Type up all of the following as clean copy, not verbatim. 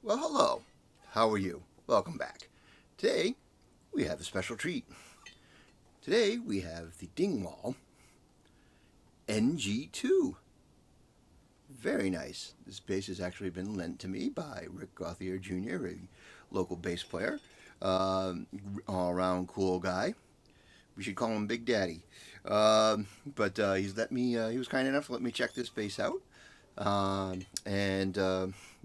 Well, hello. How are you? Welcome back. Today, we have a special treat. Today, we have the Dingwall NG-2. Very nice. This bass has actually been lent to me by Rick Gauthier Jr., a local bass player. All-around cool guy. We should call him Big Daddy. But he was kind enough to let me check this bass out.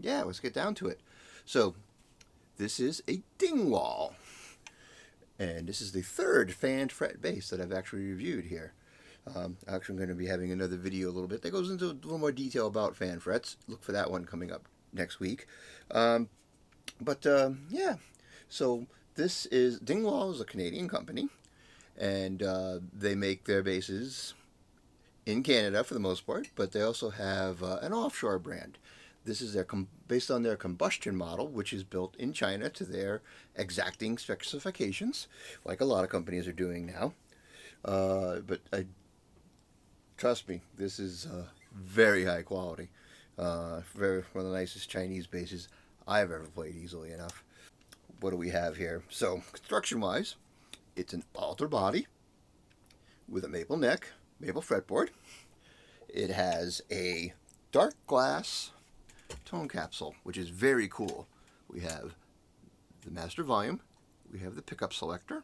Yeah, let's get down to it. So, this is a Dingwall. And this is the third fan fret bass that I've actually reviewed here. Actually, I'm going to be having another video a little bit that goes into a little more detail about fan frets. Look for that one coming up next week. Yeah, so this is, Dingwall is a Canadian company, and they make their basses in Canada for the most part, but they also have an offshore brand. This is based on their combustion model, which is built in China to their exacting specifications, like a lot of companies are doing now. Trust me, this is very high quality. One of the nicest Chinese basses I've ever played, easily enough. What do we have here? So, construction-wise, it's an altar body with a maple neck, maple fretboard. It has a dark glass tone capsule, which is very cool. We have the master volume, we have the pickup selector,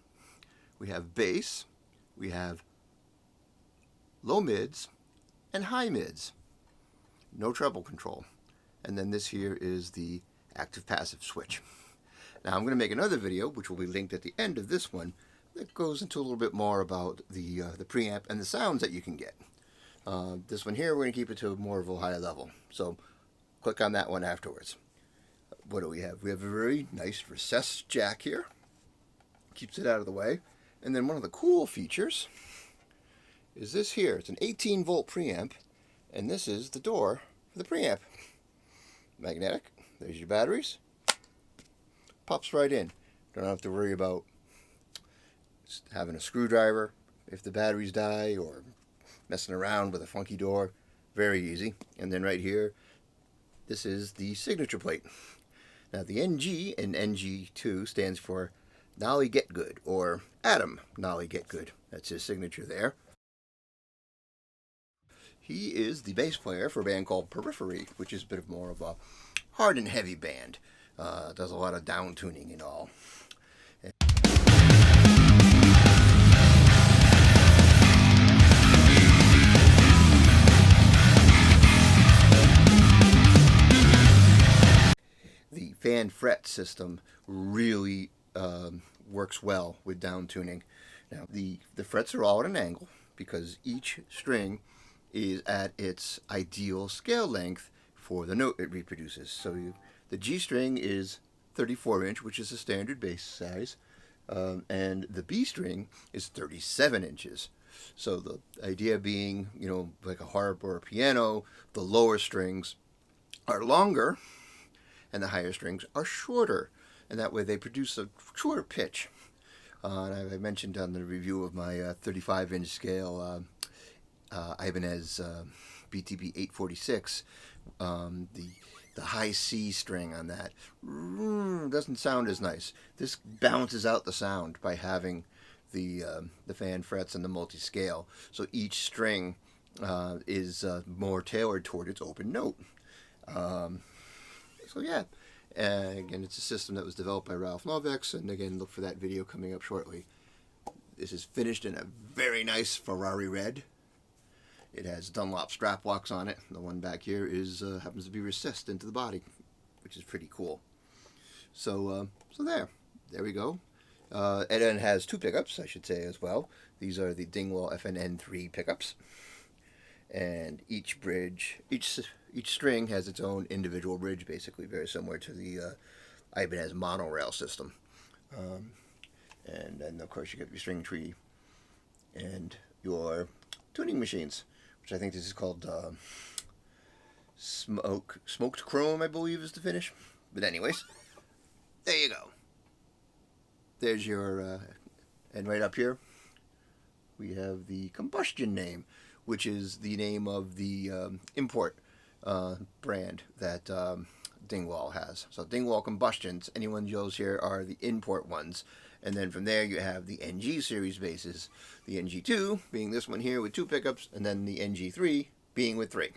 we have bass, we have low mids and high mids. No treble control. And then this here is the active passive switch. Now I'm going to make another video, which will be linked at the end of this one, that goes into a little bit more about the preamp and the sounds that you can get. This one here, we're going to keep it to more of a higher level. So click on that one afterwards. What do we have? We have a very nice recessed jack here. Keeps it out of the way. And then one of the cool features is this here. It's an 18 volt preamp, and this is the door for the preamp. Magnetic. There's your batteries. Pops right in. Don't have to worry about having a screwdriver if the batteries die, or messing around with a funky door. Very easy. And then right here, this is the signature plate. Now the NG in NG2 stands for Nolly Getgood, or Adam Nolly Getgood. That's his signature there. He is the bass player for a band called Periphery, which is a bit more of a hard and heavy band. Does a lot of down tuning and all. The fan fret system really works well with down tuning. Now the frets are all at an angle because each string is at its ideal scale length for the note it reproduces. So the G string is 34 inch, which is a standard bass size, and the B string is 37 inches. So the idea being, like a harp or a piano, the lower strings are longer and the higher strings are shorter, and that way they produce a shorter pitch. And I mentioned on the review of my 35-inch scale Ibanez BTB 846, the high C string on that doesn't sound as nice. This balances out the sound by having the fan frets and the multi-scale, so each string is more tailored toward its open note. So yeah, again, it's a system that was developed by Ralph Novex, and again, look for that video coming up shortly. This is finished in a very nice Ferrari red. It has Dunlop strap locks on it. The one back here happens to be recessed into the body, which is pretty cool. So there we go. It then has two pickups, I should say, as well. These are the Dingwall FNN3 pickups, and each string has its own individual bridge, basically very similar to the Ibanez monorail system. And then, of course, you get your string tree and your tuning machines, which I think this is called Smoked Chrome, I believe is the finish. But anyways, there you go. There's your, and right up here, we have the combustion name, which is the name of the import brand that Dingwall has. So Dingwall combustions, any ones those here are the import ones. And then from there you have the NG series bases. The NG-2 being this one here with 2 pickups, and then the NG-3 being with 3.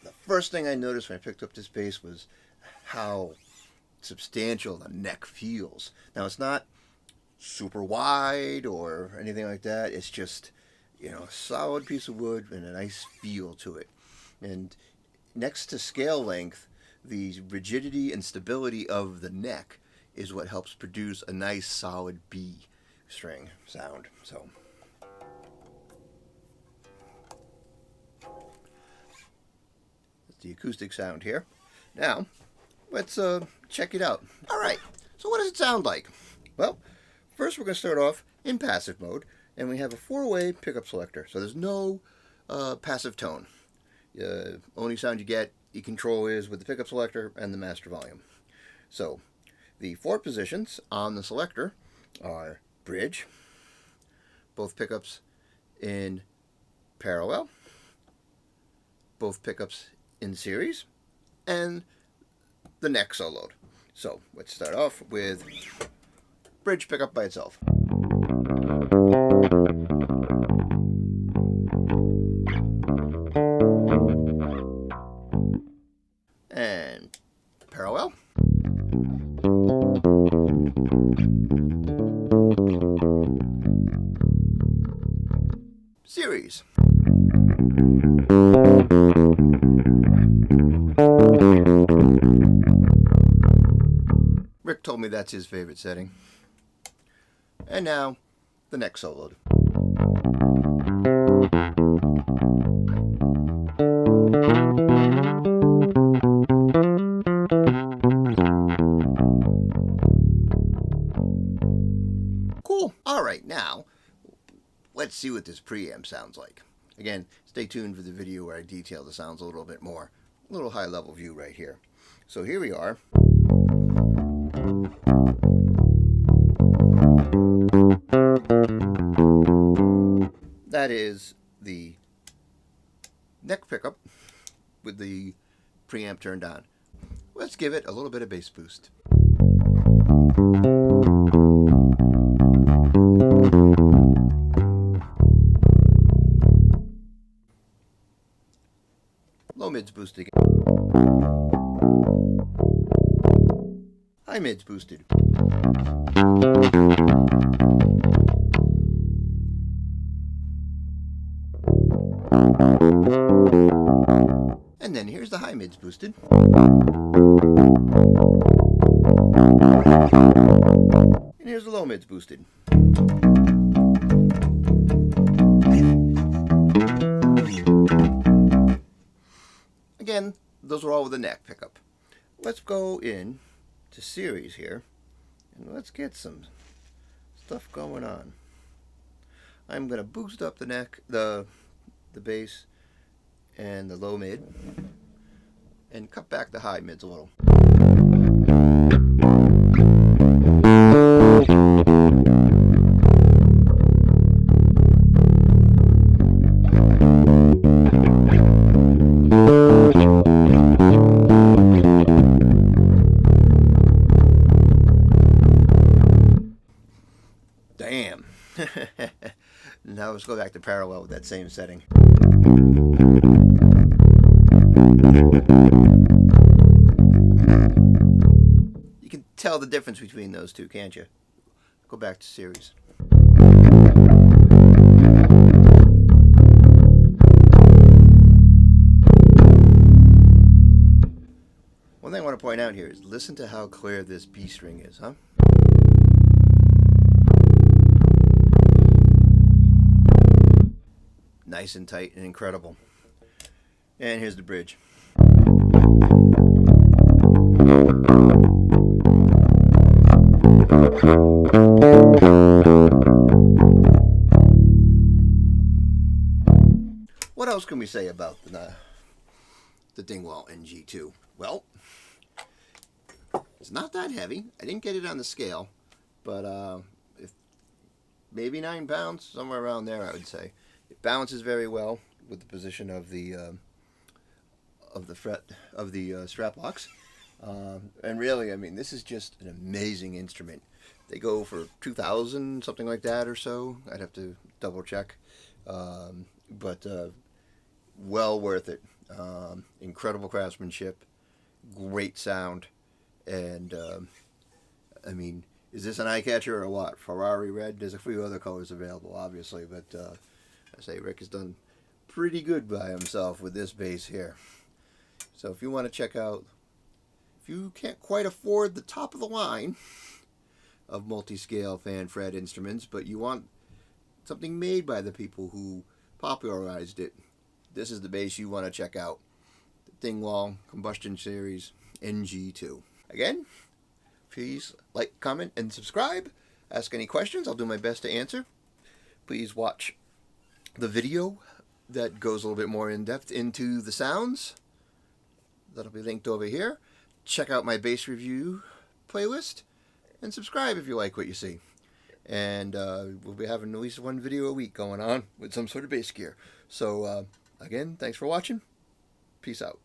The first thing I noticed when I picked up this bass was how substantial the neck feels. Now it's not super wide or anything like that. It's just, you know, a solid piece of wood and a nice feel to it. And next to scale length, the rigidity and stability of the neck is what helps produce a nice solid B string sound. So that's the acoustic sound here. Now let's check it out. All right, so what does it sound like? Well, first we're going to start off in passive mode, and we have a 4-way pickup selector, so there's no passive tone. Only sound you control is with the pickup selector and the master volume. So the 4 positions on the selector are bridge, both pickups in parallel, both pickups in series, and the neck soloed. So let's start off with bridge pickup by itself. And parallel. Series. Rick told me that's his favorite setting. And now, the neck soloed. Cool. Alright, now, let's see what this preamp sounds like. Again, stay tuned for the video where I detail the sounds a little bit more. A little high level view right here. So here we are. That is the neck pickup with the preamp turned on. Let's give it a little bit of bass boost. Low mids boosted again. High mids boosted. And then here's the high mids boosted. And here's the low mids boosted. Again, those are all with the neck pickup. Let's go in to series here and let's get some stuff going on. I'm going to boost up the neck, the bass and the low mid, and cut back the high mids a little. Damn. Now let's go back to parallel with that same setting. You can tell the difference between those two, can't you? Go back to series. One thing I want to point out here is listen to how clear this B string is, huh? Nice and tight and incredible. And here's the bridge. What else can we say about the Dingwall NG-2? Well, it's not that heavy. I didn't get it on the scale, but if maybe 9 pounds, somewhere around there, I would say. It balances very well with the position of the of the strap locks. And really, I mean, this is just an amazing instrument. They go for 2,000, something like that or so. I'd have to double check. But well worth it. Incredible craftsmanship, great sound, and I mean, is this an eye catcher or what? Ferrari red. There's a few other colors available, obviously, but I say Rick has done pretty good by himself with this bass here. So if you want to check out, if you can't quite afford the top of the line of multi-scale fan fret instruments, but you want something made by the people who popularized it, this is the bass you want to check out. The Dingwall Combustion Series NG-2. Again, please like, comment, and subscribe. Ask any questions. I'll do my best to answer. Please watch the video that goes a little bit more in depth into the sounds. That'll be linked over here. Check out my bass review playlist and subscribe if you like what you see. And we'll be having at least one video a week going on with some sort of bass gear. So again, thanks for watching. Peace out.